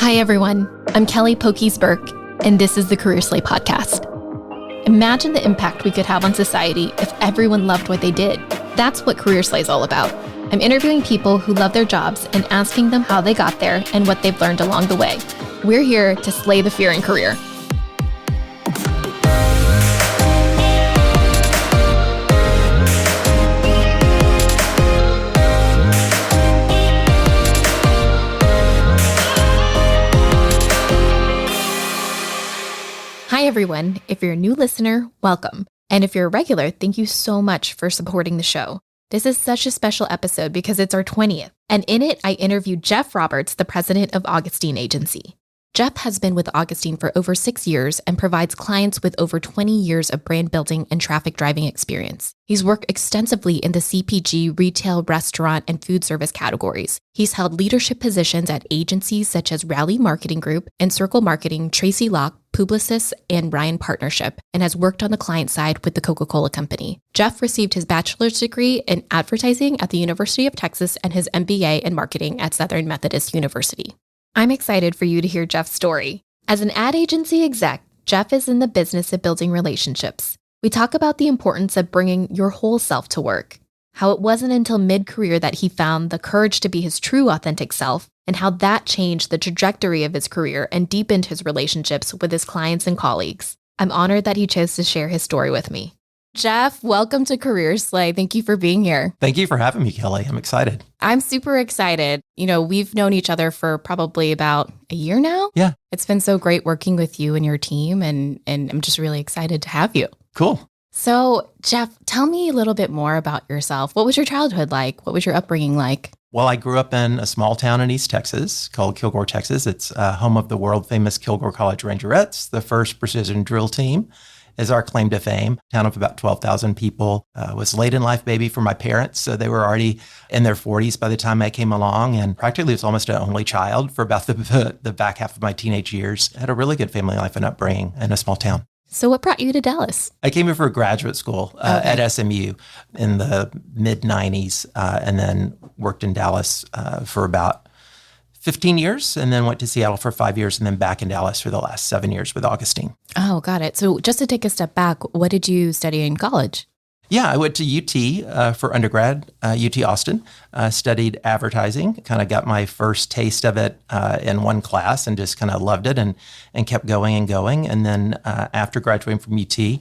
Hi, everyone. I'm Kelly Pokies Burke, and this is the Career Slay podcast. Imagine the impact we could have on society if everyone loved what they did. That's what Career Slay is all about. I'm interviewing people who love their jobs and asking them how they got there and what they've learned along the way. We're here to slay the fear in career. Hi, everyone. If you're a new listener, welcome. And if you're a regular, thank you so much for supporting the show. This is such a special episode because it's our 20th. And in it, I interviewed Jeff Roberts, the President of Augustine Agency. Jeff has been with Augustine for over 6 years and provides clients with over 20 years of brand building and traffic driving experience. He's worked extensively in the CPG, retail, restaurant, and food service categories. He's held leadership positions at agencies such as Rally Marketing Group, Encircle Marketing, Tracy Locke, Publicis, and Ryan Partnership, and has worked on the client side with the Coca-Cola Company. Jeff received his bachelor's degree in advertising at the University of Texas and his MBA in marketing at Southern Methodist University. I'm excited for you to hear Jeff's story. As an ad agency exec, Jeff is in the business of building relationships. We talk about the importance of bringing your whole self to work, how it wasn't until mid-career that he found the courage to be his true authentic self, and how that changed the trajectory of his career and deepened his relationships with his clients and colleagues. I'm honored that he chose to share his story with me. Jeff, welcome to Career Slay. Thank you for being here. Thank you for having me, Kelly. I'm excited. I'm super excited. You know, we've known each other for probably about a year now. Yeah. It's been so great working with you and your team, and I'm just really excited to have you. Cool. So, Jeff, tell me a little bit more about yourself. What was your childhood like? What was your upbringing like? Well, I grew up in a small town in East Texas called Kilgore, Texas. It's home of the world-famous Kilgore College Rangerettes, the first precision drill team. Is our claim to fame. Town of about 12,000 people. Was late in life baby for my parents, so they were already in their 40s by the time I came along, and practically was almost an only child for about the back half of my teenage years. Had a really good family life and upbringing in a small town. So what brought you to Dallas? I came here for graduate school at SMU in the mid-90s, and then worked in Dallas for about 15 years, and then went to Seattle for 5 years, and then back in Dallas for the last 7 years with Augustine. Oh, got it. So just to take a step back, what did you study in college? Yeah, I went to UT for undergrad, UT Austin, studied advertising, kind of got my first taste of it in one class and just kind of loved it and kept going and going. And then after graduating from UT,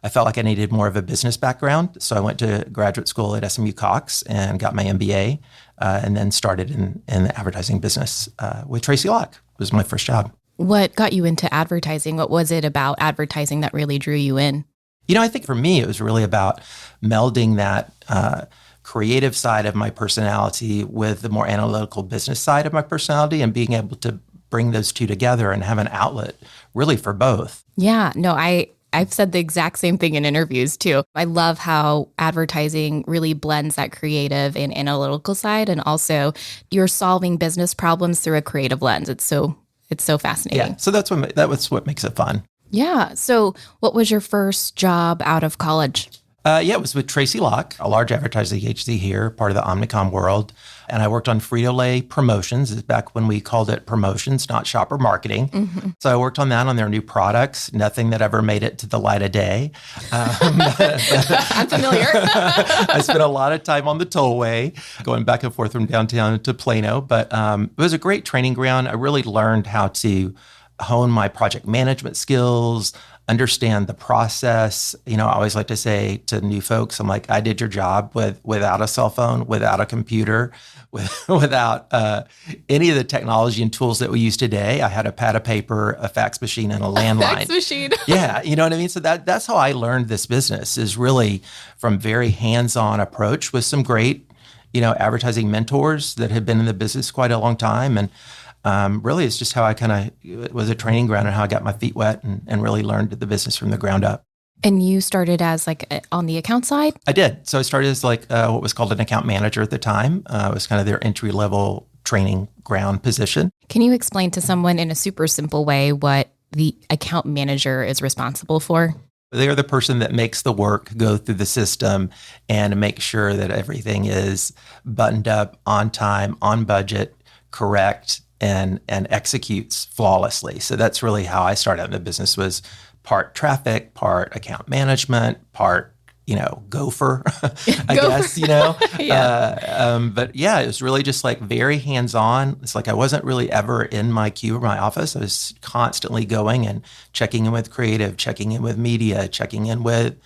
I felt like I needed more of a business background. So I went to graduate school at SMU Cox and got my MBA and then started in the advertising business with Tracy Locke. It was my first job. What got you into advertising? What was it about advertising that really drew you in? You know, I think for me, it was really about melding that creative side of my personality with the more analytical business side of my personality and being able to bring those two together and have an outlet really for both. Yeah, no, I've said the exact same thing in interviews too. I love how advertising really blends that creative and analytical side, and also you're solving business problems through a creative lens. It's so fascinating. Yeah, so that was what makes it fun. Yeah. So what was your first job out of college? It was with Tracy Locke, a large advertising agency here, part of the Omnicom world. And I worked on Frito-Lay promotions. It's back when we called it promotions, not shopper marketing. Mm-hmm. So I worked on that, on their new products, nothing that ever made it to the light of day. I'm familiar. I spent a lot of time on the tollway, going back and forth from downtown to Plano. But it was a great training ground. I really learned how to hone my project management skills, understand the process. You know, I always like to say to new folks, I'm like, I did your job without a cell phone, without a computer, without any of the technology and tools that we use today. I had a pad of paper, a fax machine, and a landline. Fax machine. Yeah, you know what I mean? So that's how I learned this business, is really from very hands-on approach with some great, advertising mentors that had been in the business quite a long time. And really, it's just how it was a training ground and how I got my feet wet and really learned the business from the ground up. And you started as on the account side? I did. So I started as what was called an account manager at the time. It was kind of their entry level training ground position. Can you explain to someone in a super simple way what the account manager is responsible for? They're the person that makes the work go through the system and make sure that everything is buttoned up, on time, on budget, correct, and executes flawlessly. So that's really how I started out in the business, was part traffic, part account management, part gopher, I guess, Yeah. but yeah, it was really just like very hands-on. It's like I wasn't really ever in my cube or my office. I was constantly going and checking in with creative, checking in with media, checking in with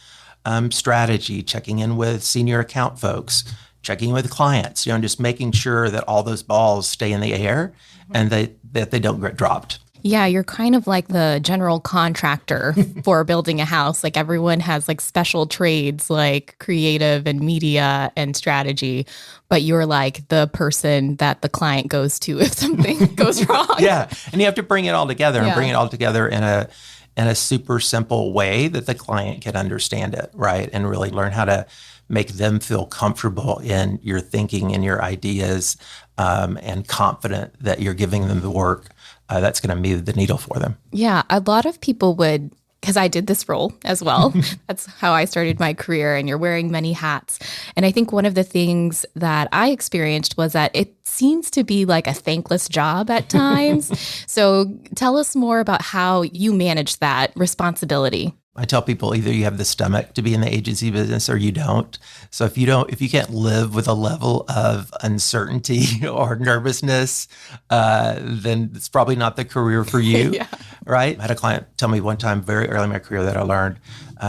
strategy, checking in with senior account folks, checking in with clients, and just making sure that all those balls stay in the air and that they don't get dropped. Yeah, you're kind of like the general contractor for building a house. Like everyone has like special trades like creative and media and strategy, but you're like the person that the client goes to if something goes wrong. Yeah, and you have to bring it all together and bring it all together in a super simple way that the client can understand it, right? And really learn how to make them feel comfortable in your thinking and your ideas, and confident that you're giving them the work that's going to move the needle for them. Yeah, a lot of people would, because I did this role as well. That's how I started my career, and you're wearing many hats. And I think one of the things that I experienced was that it seems to be like a thankless job at times. So tell us more about how you manage that responsibility. I tell people either you have the stomach to be in the agency business or you don't. So if you can't live with a level of uncertainty or nervousness, then it's probably not the career for you, Yeah. right? I had a client tell me one time very early in my career that I learned,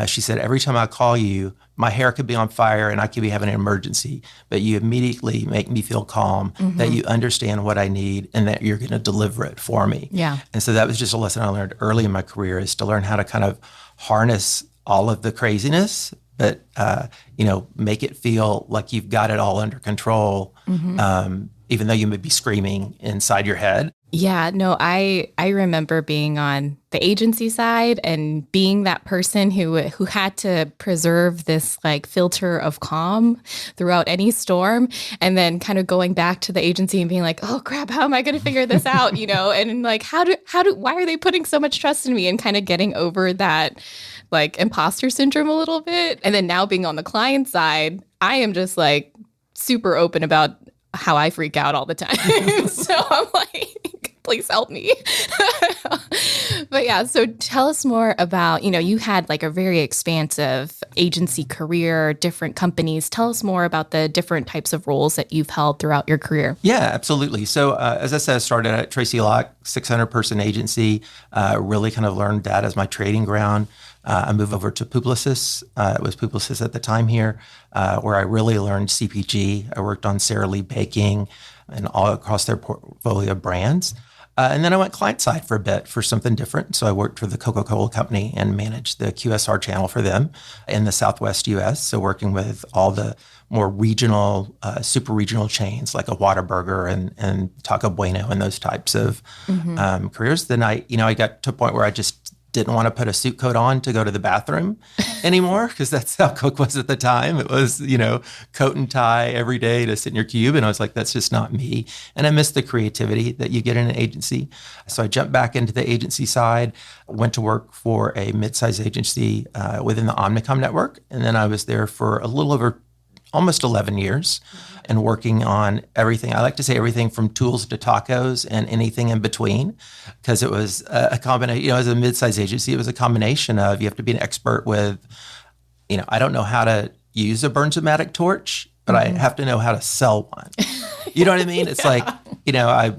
she said, every time I call you, my hair could be on fire and I could be having an emergency, but you immediately make me feel calm, that you understand what I need and that you're going to deliver it for me. Yeah. And so that was just a lesson I learned early in my career, is to learn how to kind of harness all of the craziness, but make it feel like you've got it all under control, even though you may be screaming inside your head. Yeah, no, I remember being on the agency side and being that person who had to preserve this like filter of calm throughout any storm, and then kind of going back to the agency and being like, oh crap, how am I going to figure this out? And like, why are they putting so much trust in me, and kind of getting over that like imposter syndrome a little bit. And then now being on the client side, I am just like super open about how I freak out all the time. So I'm like, please help me. But yeah, so tell us more about, you had like a very expansive agency career, different companies. Tell us more about the different types of roles that you've held throughout your career. Yeah, absolutely. So as I said, I started at Tracy Locke, 600-person agency, really kind of learned that as my trading ground. I moved over to Publicis. It was Publicis at the time here, where I really learned CPG. I worked on Sara Lee Baking and all across their portfolio of brands. And then I went client side for a bit for something different. So I worked for the Coca-Cola Company and managed the QSR channel for them in the Southwest U.S. So working with all the more regional, super regional chains like a Whataburger and Taco Bueno and those types of careers. Then I got to a point where I just didn't want to put a suit coat on to go to the bathroom anymore, because that's how Coke was at the time. It was, coat and tie every day to sit in your cube. And I was like, that's just not me. And I missed the creativity that you get in an agency. So I jumped back into the agency side, went to work for a mid-sized agency within the Omnicom network. And then I was there for a little over almost 11 years and working on everything. I like to say everything from tools to tacos and anything in between, because it was a combination, as a mid-sized agency, it was a combination of, you have to be an expert with, I don't know how to use a Bernzomatic torch, but I have to know how to sell one. You know what I mean? It's like, I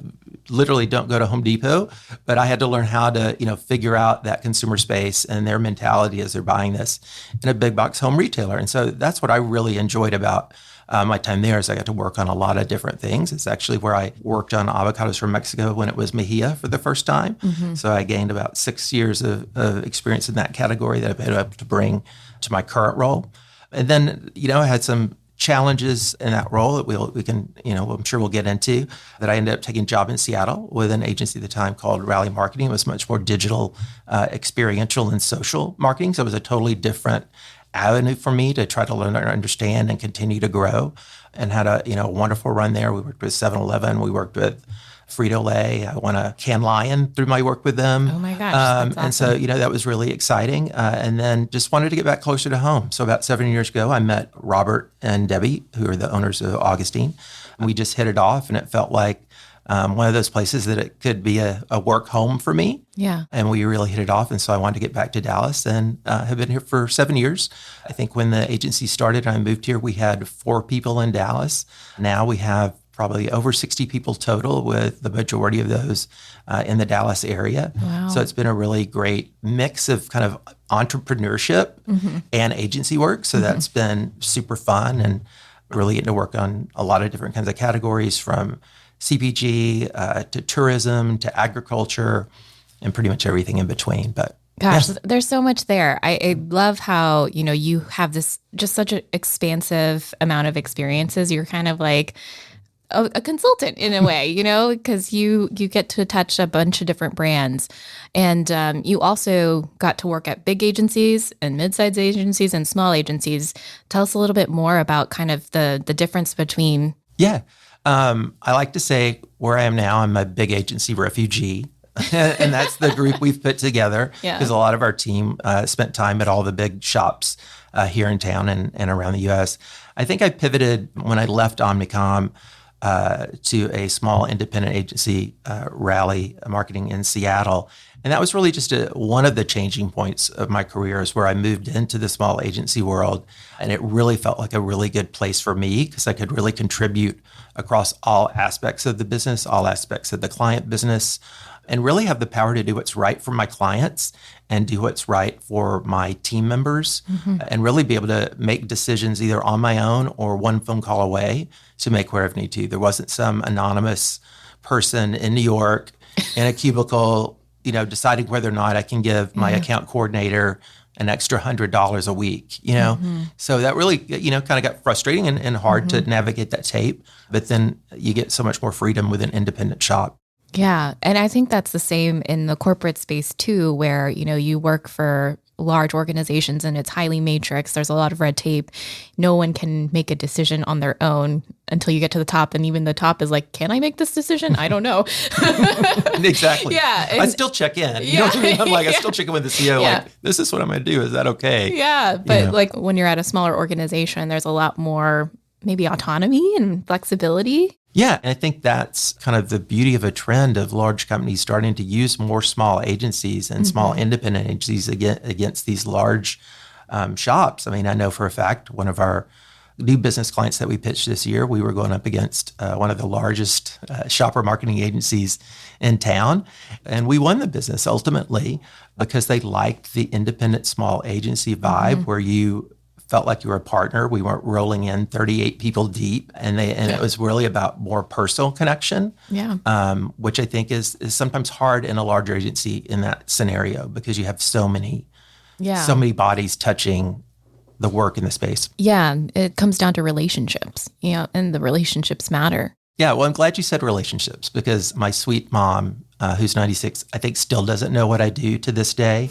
literally don't go to Home Depot, but I had to learn how to, figure out that consumer space and their mentality as they're buying this in a big box home retailer. And so that's what I really enjoyed about my time there, is I got to work on a lot of different things. It's actually where I worked on avocados from Mexico when it was Mejia for the first time. So I gained about 6 years of experience in that category that I've been able to bring to my current role. And then, I had some challenges in that role that we can, I'm sure we'll get into, that I ended up taking a job in Seattle with an agency at the time called Rally Marketing. It was much more digital, experiential, and social marketing. So it was a totally different avenue for me to try to learn and understand and continue to grow, and had a wonderful run there. We worked with 7-Eleven. We worked with Frito-Lay. I won a Cannes Lion through my work with them. Oh my gosh, that's awesome. And so, that was really exciting. And then just wanted to get back closer to home. So about 7 years ago, I met Robert and Debbie, who are the owners of Augustine. And we just hit it off, and it felt like one of those places that it could be a work home for me. Yeah. And we really hit it off. And so I wanted to get back to Dallas and have been here for 7 years. I think when the agency started and I moved here, we had 4 people in Dallas. Now we have probably over 60 people total, with the majority of those in the Dallas area. Wow. So it's been a really great mix of kind of entrepreneurship and agency work. So that's been super fun, and really getting to work on a lot of different kinds of categories, from CPG to tourism to agriculture and pretty much everything in between. But gosh, there's so much there. I love how, you have this just such an expansive amount of experiences. You're kind of like a consultant in a way, because you get to touch a bunch of different brands. And you also got to work at big agencies and mid-sized agencies and small agencies. Tell us a little bit more about kind of the difference between. Yeah. I like to say where I am now, I'm a big agency refugee. And that's the group we've put together, because a lot of our team spent time at all the big shops here in town and around the U.S. I think I pivoted when I left Omnicom to a small independent agency, Rally Marketing in Seattle. And that was really just one of the changing points of my career, is where I moved into the small agency world. And it really felt like a really good place for me, because I could really contribute across all aspects of the business, all aspects of the client business, and really have the power to do what's right for my clients and do what's right for my team members, and really be able to make decisions either on my own or one phone call away to make whatever I need to. There wasn't some anonymous person in New York in a cubicle, deciding whether or not I can give my account coordinator an extra $100 a week, So that really, kind of got frustrating and hard to navigate that tape. But then you get so much more freedom with an independent shop. Yeah. And I think that's the same in the corporate space too, where, you work for large organizations and it's highly matrix. There's a lot of red tape. No one can make a decision on their own until you get to the top. And even the top is like, can I make this decision? I don't know. Exactly. Yeah. I still check in. You know what I mean? I'm like, I still check in with the CEO. Like, this is what I'm going to do. Is that okay? Yeah. But like when you're at a smaller organization, there's a lot more maybe autonomy and flexibility. Yeah, and I think that's kind of the beauty of a trend of large companies starting to use more small agencies and small independent agencies against these large shops. I mean, I know for a fact one of our new business clients that we pitched this year, we were going up against one of the largest shopper marketing agencies in town. And we won the business ultimately because they liked the independent small agency vibe where you felt like you were a partner. We weren't rolling in 38 people deep, and it was really about more personal connection. Yeah. Which I think is sometimes hard in a larger agency in that scenario, because you have so many bodies touching the work in the space. Yeah, it comes down to relationships, and the relationships matter. Yeah, well, I'm glad you said relationships, because my sweet mom, who's 96, I think still doesn't know what I do to this day.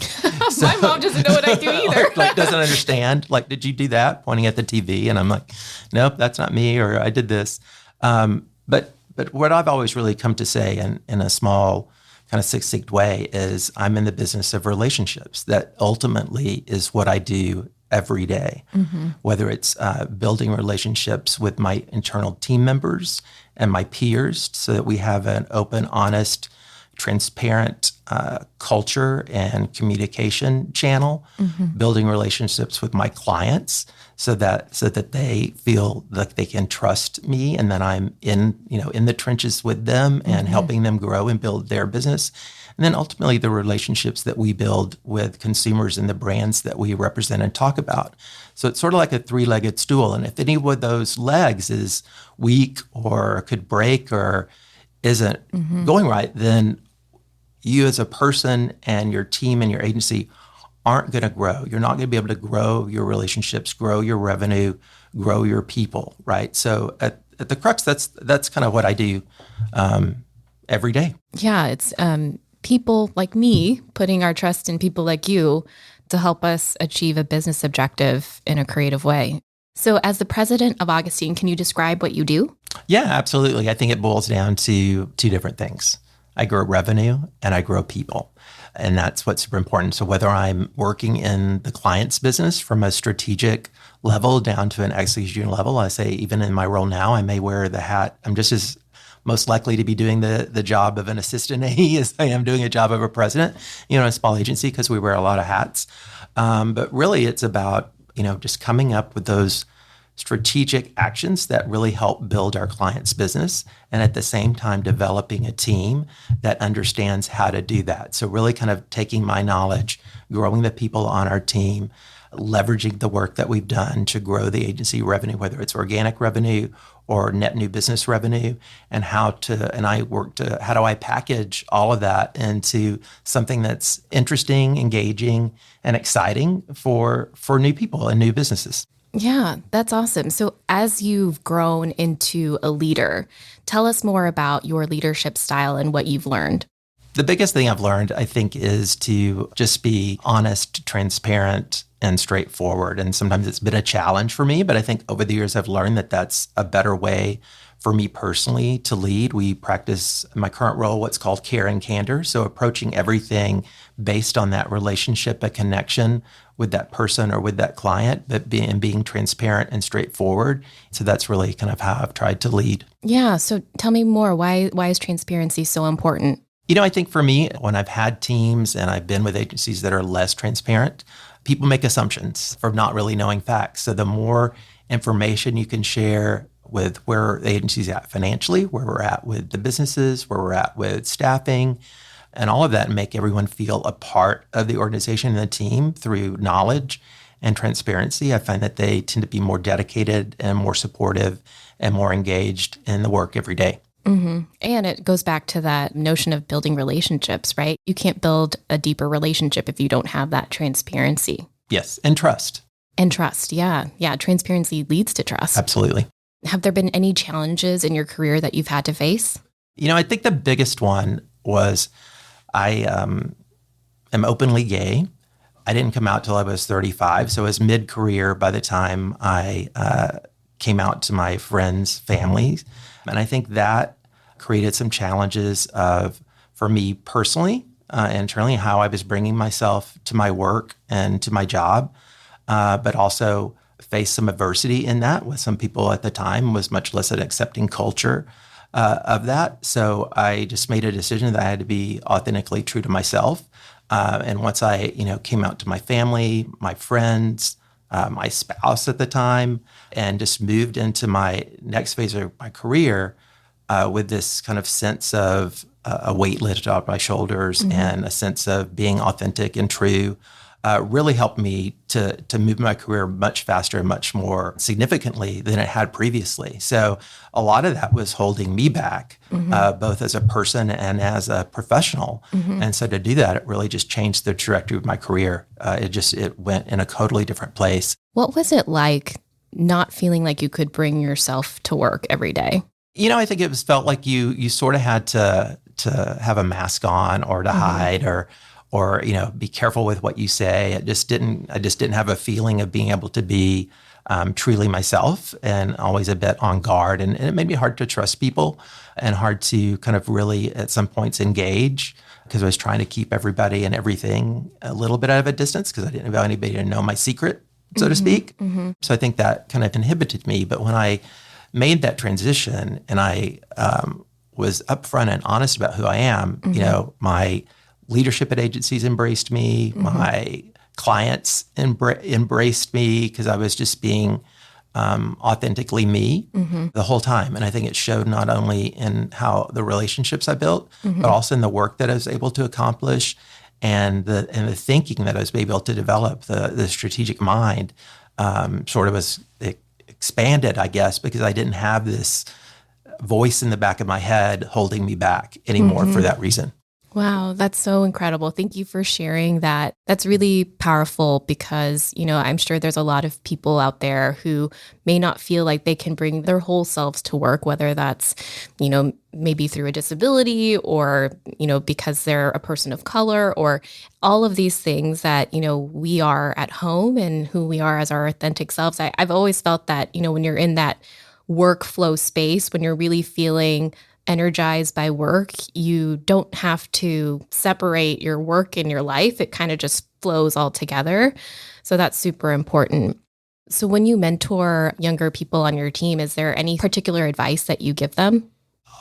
So, my mom doesn't know what I do either. like doesn't understand. Like, did you do that? Pointing at the TV. And I'm like, nope, that's not me, or I did this. But what I've always really come to say in a small kind of succinct way is I'm in the business of relationships. That ultimately is what I do every day, whether it's building relationships with my internal team members and my peers so that we have an open, honest, transparent culture and communication channel, building relationships with my clients so that they feel like they can trust me and that I'm in the trenches with them and helping them grow and build their business. And then ultimately the relationships that we build with consumers and the brands that we represent and talk about. So it's sort of like a three-legged stool. And if any of those legs is weak or could break or isn't going right, then you as a person and your team and your agency aren't going to grow. You're not going to be able to grow your relationships, grow your revenue, grow your people, right? So at the crux, that's kind of what I do every day. Yeah, it's people like me putting our trust in people like you to help us achieve a business objective in a creative way. So as the president of Augustine, can you describe what you do? Yeah, absolutely. I think it boils down to two different things. I grow revenue and I grow people. And that's what's super important. So whether I'm working in the client's business from a strategic level down to an execution level, I say even in my role now, I may wear the hat. I'm just as most likely to be doing the job of an assistant AE as I am doing a job of a president, in a small agency because we wear a lot of hats. But really it's about, just coming up with those strategic actions that really help build our client's business, and at the same time developing a team that understands how to do that. So really kind of taking my knowledge, growing the people on our team, leveraging the work that we've done to grow the agency revenue, whether it's organic revenue or net new business revenue, and how do I package all of that into something that's interesting, engaging, and exciting for new people and new businesses. Yeah, that's awesome. So as you've grown into a leader, tell us more about your leadership style and what you've learned. The biggest thing I've learned, I think, is to just be honest, transparent, and straightforward. And sometimes it's been a challenge for me, but I think over the years I've learned that that's a better way for me personally to lead. We practice in my current role what's called care and candor. So approaching everything based on that relationship, a connection with that person or with that client, but being transparent and straightforward. So that's really kind of how I've tried to lead. Yeah. So tell me more. Why is transparency so important? I think for me, when I've had teams and I've been with agencies that are less transparent, people make assumptions from not really knowing facts. So the more information you can share with where the agency's at financially, where we're at with the businesses, where we're at with staffing, and all of that, and make everyone feel a part of the organization and the team through knowledge and transparency, I find that they tend to be more dedicated and more supportive and more engaged in the work every day. Mm-hmm. And it goes back to that notion of building relationships, right? You can't build a deeper relationship if you don't have that transparency. Yes, and trust. And trust, yeah. Yeah, transparency leads to trust. Absolutely. Have there been any challenges in your career that you've had to face? I think the biggest one was I am openly gay. I didn't come out till I was 35, so I was mid-career by the time I came out to my friends' families. And I think that created some challenges for me personally, internally, how I was bringing myself to my work and to my job, but also faced some adversity in that with some people at the time. Was much less an accepting culture of that. So I just made a decision that I had to be authentically true to myself. And once I, came out to my family, my friends, my spouse at the time, and just moved into my next phase of my career with this kind of sense of a weight lifted off my shoulders, mm-hmm. and a sense of being authentic and true, really helped me to move my career much faster and much more significantly than it had previously. So a lot of that was holding me back, mm-hmm. Both as a person and as a professional. Mm-hmm. And so to do that, it really just changed the trajectory of my career. It went in a totally different place. What was it like not feeling like you could bring yourself to work every day? I think it felt like you sort of had to have a mask on or to mm-hmm. hide or be careful with what you say. I just didn't have a feeling of being able to be truly myself, and always a bit on guard. And it made me hard to trust people and hard to kind of really at some points engage, because I was trying to keep everybody and everything a little bit out of a distance because I didn't want anybody to know my secret, so mm-hmm. to speak. Mm-hmm. So I think that kind of inhibited me. But when I made that transition and I was upfront and honest about who I am, mm-hmm. My leadership at agencies embraced me. Mm-hmm. My clients embraced me because I was just being authentically me mm-hmm. the whole time. And I think it showed not only in how the relationships I built, mm-hmm. but also in the work that I was able to accomplish, and the thinking that I was able to develop. The strategic mind sort of was expanded, I guess, because I didn't have this voice in the back of my head holding me back anymore mm-hmm. for that reason. Wow, that's so incredible. Thank you for sharing that. That's really powerful because, I'm sure there's a lot of people out there who may not feel like they can bring their whole selves to work, whether that's, maybe through a disability or, because they're a person of color, or all of these things that, we are at home and who we are as our authentic selves. I've always felt that, when you're in that workflow space, when you're really feeling energized by work, you don't have to separate your work and your life. It kind of just flows all together. So that's super important. So when you mentor younger people on your team, is there any particular advice that you give them?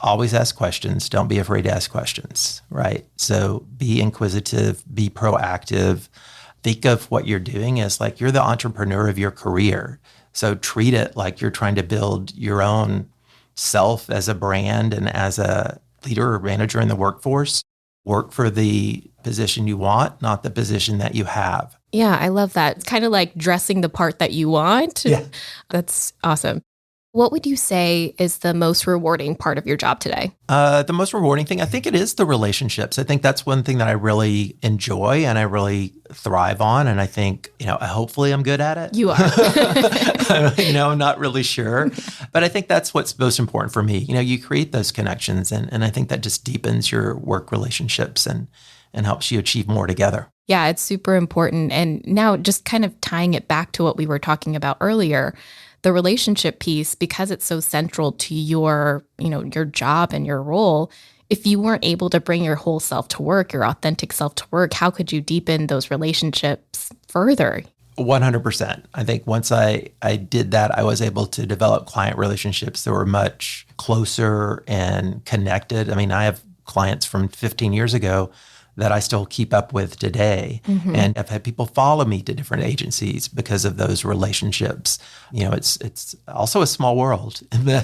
always ask questions. Don't be afraid to ask questions, right? So be inquisitive, be proactive. Think of what you're doing as like you're the entrepreneur of your career. So treat it like you're trying to build your own self as a brand and as a leader or manager in the workforce. Work for the position you want, not the position that you have. Yeah, I love that. It's kind of like dressing the part that you want. Yeah. That's awesome. What would you say is the most rewarding part of your job today? The most rewarding thing, I think it is the relationships. I think that's one thing that I really enjoy and I really thrive on. And I think, hopefully I'm good at it. You are. I'm not really sure. But I think that's what's most important for me. You create those connections and I think that just deepens your work relationships and helps you achieve more together. Yeah, it's super important. And now just kind of tying it back to what we were talking about earlier, the relationship piece, because it's so central to your job and your role, if you weren't able to bring your whole self to work, your authentic self to work, how could you deepen those relationships further? 100%. I think once I did that, I was able to develop client relationships that were much closer and connected. I mean, I have clients from 15 years ago that I still keep up with today. Mm-hmm. And I've had people follow me to different agencies because of those relationships. It's also a small world in the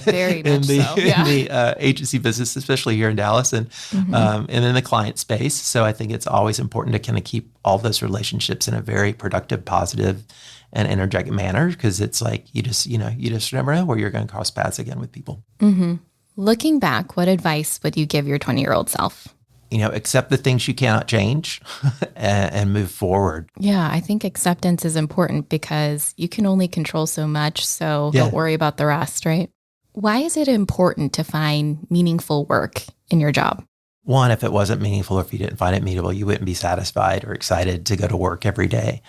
agency business, especially here in Dallas and and in the client space. So I think it's always important to kind of keep all those relationships in a very productive, positive, and energetic manner, because it's like you just never know where you're going to cross paths again with people. Mm-hmm. Looking back, what advice would you give your 20-year-old self? Accept the things you cannot change and move forward. Yeah, I think acceptance is important because you can only control so much. So don't worry about the rest, right? Why is it important to find meaningful work in your job? One, if it wasn't meaningful or if you didn't find it meaningful, you wouldn't be satisfied or excited to go to work every day.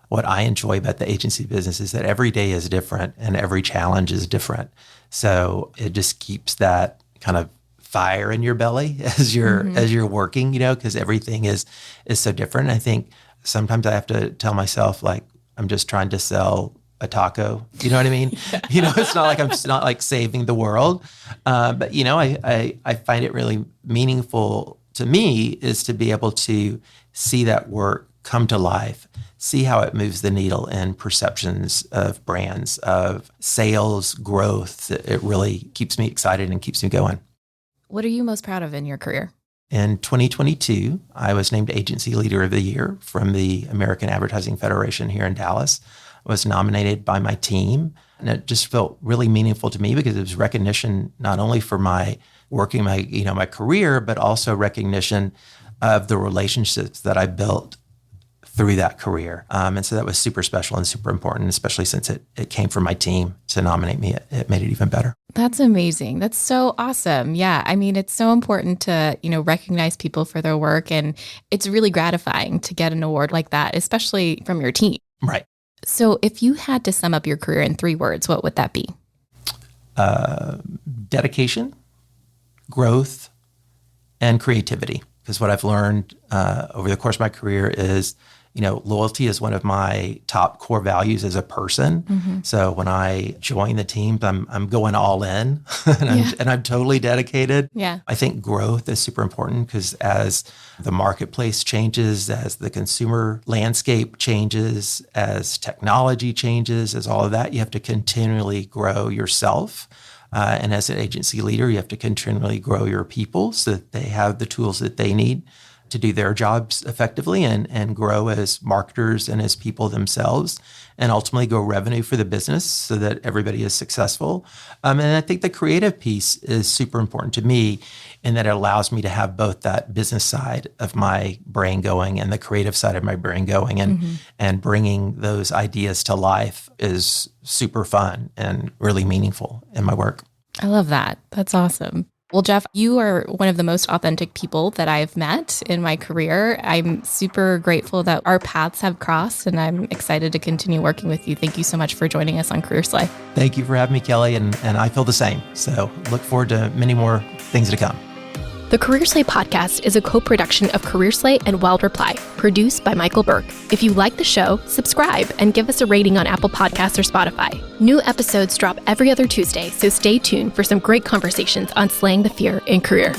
What I enjoy about the agency business is that every day is different and every challenge is different. So it just keeps that kind of fire in your belly as you're working, because everything is so different. And I think sometimes I have to tell myself, like, I'm just trying to sell a taco. You know what I mean? It's not like saving the world. But I find it really meaningful to me is to be able to see that work come to life, see how it moves the needle in perceptions of brands, of sales growth. It really keeps me excited and keeps me going. What are you most proud of in your career? In 2022, I was named Agency Leader of the Year from the American Advertising Federation here in Dallas. I was nominated by my team, and it just felt really meaningful to me because it was recognition not only for my working my career, but also recognition of the relationships that I built through that career. And so that was super special and super important, especially since it came from my team to nominate me. It made it even better. That's amazing. That's so awesome. Yeah. I mean, it's so important to, recognize people for their work. And it's really gratifying to get an award like that, especially from your team. Right. So if you had to sum up your career in 3 words, what would that be? Dedication, growth, and creativity. Because what I've learned over the course of my career is, loyalty is one of my top core values as a person. Mm-hmm. So when I join the team, I'm going all in and I'm totally dedicated. Yeah. I think growth is super important because as the marketplace changes, as the consumer landscape changes, as technology changes, as all of that, you have to continually grow yourself. And as an agency leader, you have to continually grow your people so that they have the tools that they need to do their jobs effectively and grow as marketers and as people themselves, and ultimately grow revenue for the business so that everybody is successful. And I think the creative piece is super important to me in that it allows me to have both that business side of my brain going and the creative side of my brain going, and bringing those ideas to life is super fun and really meaningful in my work. I love that. That's awesome. Well, Jeff, you are one of the most authentic people that I've met in my career. I'm super grateful that our paths have crossed, and I'm excited to continue working with you. Thank you so much for joining us on Career Slay. Thank you for having me, Kelly, and I feel the same. So look forward to many more things to come. The Career Slay podcast is a co-production of Career Slay and Wild Reply, produced by Michael Burke. If you like the show, subscribe and give us a rating on Apple Podcasts or Spotify. New episodes drop every other Tuesday, so stay tuned for some great conversations on slaying the fear in career.